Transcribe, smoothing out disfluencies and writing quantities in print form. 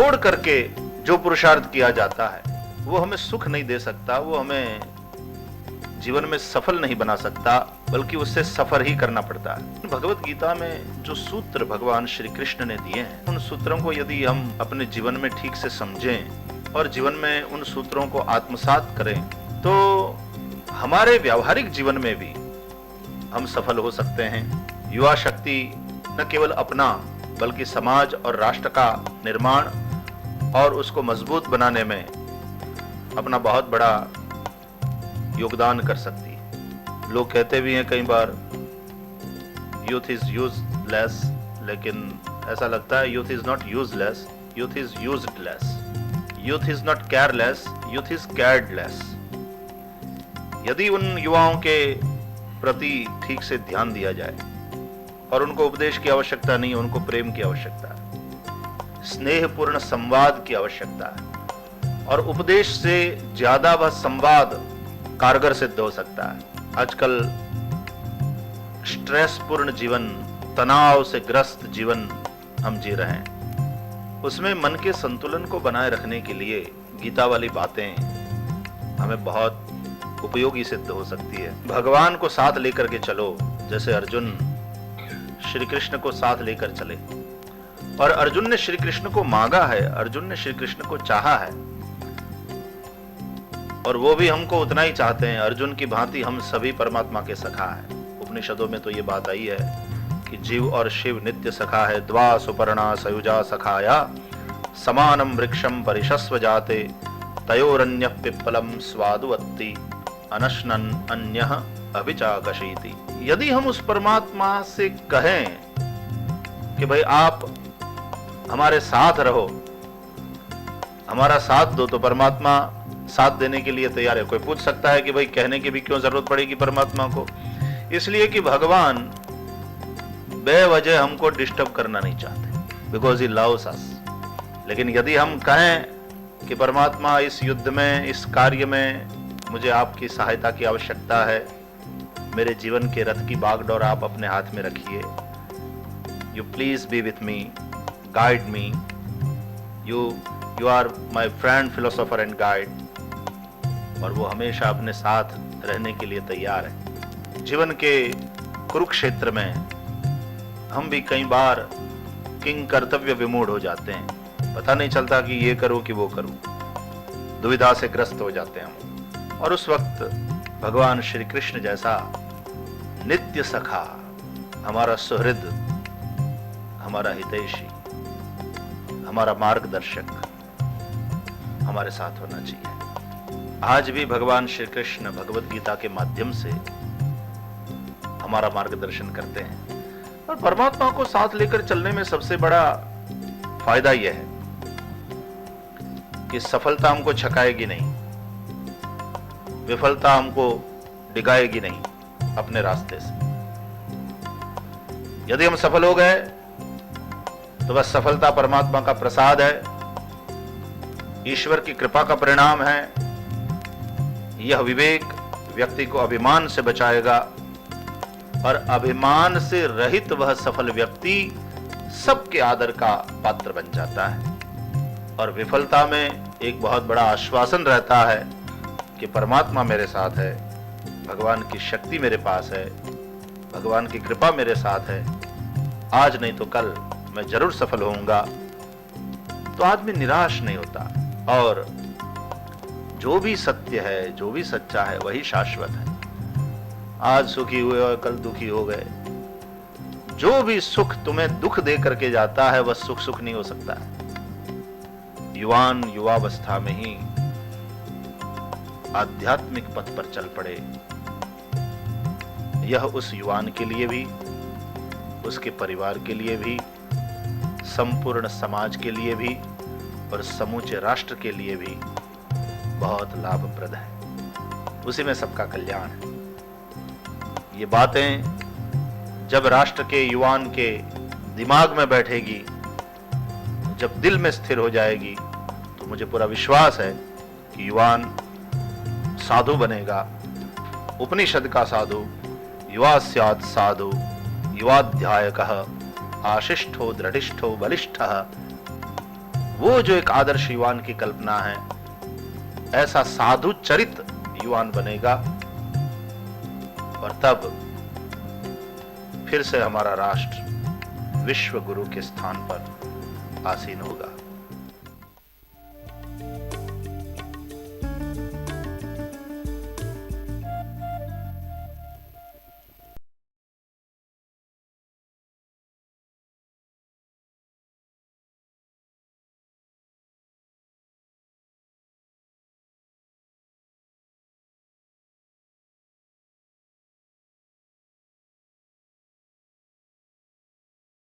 तोड़ करके जो पुरुषार्थ किया जाता है वो हमें सुख नहीं दे सकता, वो हमें जीवन में सफल नहीं बना सकता, बल्कि उससे सफर ही करना पड़ता है। भगवत गीता में जो सूत्र भगवान श्री कृष्ण ने दिए हैं, उन सूत्रों को यदि हम अपने जीवन में ठीक से समझें और जीवन में उन सूत्रों को आत्मसात करें तो हमारे व्यावहारिक जीवन में भी हम सफल हो सकते हैं। युवा शक्ति न केवल अपना बल्कि समाज और राष्ट्र का निर्माण और उसको मजबूत बनाने में अपना बहुत बड़ा योगदान कर सकती है। लोग कहते भी हैं कई बार यूथ इज यूजलेस, लेकिन ऐसा लगता है youth is not useless, youth is used less. Youth is not careless, youth is cared less. यदि उन युवाओं के प्रति ठीक से ध्यान दिया जाए और उनको उपदेश की आवश्यकता नहीं है, उनको प्रेम की आवश्यकता है, स्नेहपूर्ण संवाद की आवश्यकता है, और उपदेश से ज्यादा वह संवाद कारगर सिद्ध हो सकता है। आजकल स्ट्रेस पूर्ण जीवन, तनाव से ग्रस्त जीवन हम जी रहे हैं, उसमें मन के संतुलन को बनाए रखने के लिए गीता वाली बातें हमें बहुत उपयोगी सिद्ध हो सकती है। भगवान को साथ लेकर के चलो, जैसे अर्जुन श्री कृष्ण को साथ लेकर चले, और अर्जुन ने श्री कृष्ण को मांगा है, अर्जुन ने श्री कृष्ण को चाहा है, और वो भी हमको उतना ही चाहते हैं। अर्जुन की भांति हम सभी परमात्मा के सखा हैं। उपनिषदों में तो ये बात आई है कि जीव और शिव नित्य सखा है। द्वा सुपर्णा सयुजा सखाया समानम वृक्षम परिशस्व जाते तयोरन्य पिप्पलम स्वादुवत्ति अनशनन अन्यः अभिचाकशीति। यदि हम उस परमात्मा से कहें कि भाई आप हमारे साथ रहो, हमारा साथ दो, तो परमात्मा साथ देने के लिए तैयार है। कोई पूछ सकता है कि भाई कहने की भी क्यों जरूरत पड़ेगी परमात्मा को? इसलिए कि भगवान बेवजह हमको डिस्टर्ब करना नहीं चाहते, बिकॉज ही लव्स अस। लेकिन यदि हम कहें कि परमात्मा इस युद्ध में, इस कार्य में मुझे आपकी सहायता की आवश्यकता है, मेरे जीवन के रथ की बागडोर आप अपने हाथ में रखिए, you please be with me, guide me, you are my friend, philosopher and guide, और वो हमेशा अपने साथ रहने के लिए तैयार है। जीवन के कुरुक्षेत्र में हम भी कई बार किंग कर्तव्य विमूढ़ हो जाते हैं, पता नहीं चलता कि ये करूं कि वो करूं, दुविधा से ग्रस्त हो जाते हैं हम। और उस वक्त भगवान श्री कृष्ण जैसा नित्य सखा, हमारा सुहृद, हमारा हितैषी, हमारा मार्गदर्शक हमारे साथ होना चाहिए। आज भी भगवान श्री कृष्ण भगवत गीता के माध्यम से हमारा मार्गदर्शन करते हैं, और परमात्मा को साथ लेकर चलने में सबसे बड़ा फायदा यह है कि सफलता हमको छकाएगी नहीं, विफलता हमको डिगाएगी नहीं अपने रास्ते से। यदि हम सफल हो गए तो बस सफलता परमात्मा का प्रसाद है, ईश्वर की कृपा का परिणाम है। यह विवेक व्यक्ति को अभिमान से बचाएगा, और अभिमान से रहित वह सफल व्यक्ति सबके आदर का पात्र बन जाता है। और विफलता में एक बहुत बड़ा आश्वासन रहता है कि परमात्मा मेरे साथ है, भगवान की शक्ति मेरे पास है, भगवान की कृपा मेरे साथ है, आज नहीं तो कल मैं जरूर सफल होऊंगा। तो आदमी निराश नहीं होता, और जो भी सत्य है, जो भी सच्चा है, वही शाश्वत है। आज सुखी हुए और कल दुखी हो गए, जो भी सुख तुम्हें दुख दे करके जाता है वह सुख सुख नहीं हो सकता है। युवान युवावस्था में ही आध्यात्मिक पथ पर चल पड़े, यह उस युवान के लिए भी, उसके परिवार के लिए भी, संपूर्ण समाज के लिए भी और समूचे राष्ट्र के लिए भी बहुत लाभप्रद है। उसी में सबका कल्याण है। ये बातें जब राष्ट्र के युवान के दिमाग में बैठेगी, जब दिल में स्थिर हो जाएगी, तो मुझे पूरा विश्वास है कि युवान साधु बनेगा, उपनिषद का साधु, युवा स्यात् साधु, युवाध्यायकः, आशिष्ठो दृढ़िष्ठो बलिष्ठः, वो जो एक आदर्श युवान की कल्पना है, ऐसा साधु चरित युवान बनेगा और तब फिर से हमारा राष्ट्र विश्व गुरु के स्थान पर आसीन होगा।